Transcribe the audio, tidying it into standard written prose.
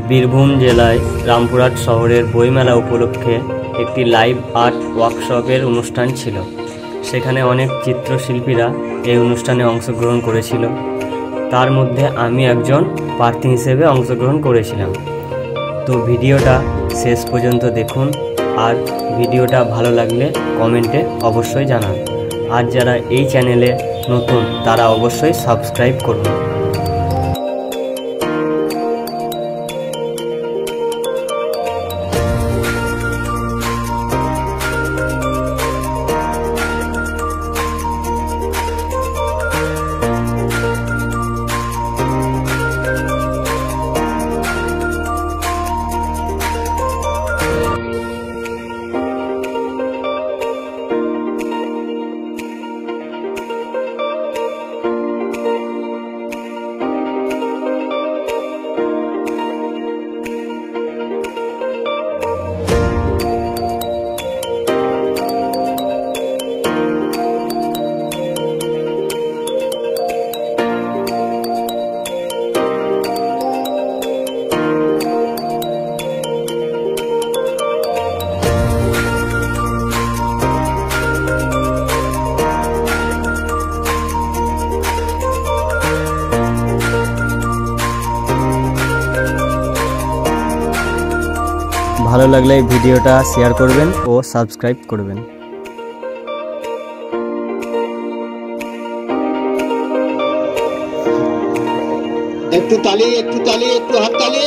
বীরভূম জেলায় রামপুরহাট শহরের বইমেলা উপলক্ষে একটি লাইভ আর্ট ওয়ার্কশপের অনুষ্ঠান ছিল। সেখানে অনেক চিত্রশিল্পীরা এই অনুষ্ঠানে অংশগ্রহণ করেছিল। তার মধ্যে আমি একজন প্রার্থী হিসেবে অংশগ্রহণ করেছিলাম। তো ভিডিওটা শেষ পর্যন্ত দেখুন, আর ভিডিওটা ভালো লাগলে কমেন্টে অবশ্যই জানান। আর যারা এই চ্যানেলে নতুন তারা অবশ্যই সাবস্ক্রাইব করুন। ভালো লাগলে ভিডিওটা শেয়ার করবেন ও সাবস্ক্রাইব করবেন। একটু তালি, একটু হাততালি।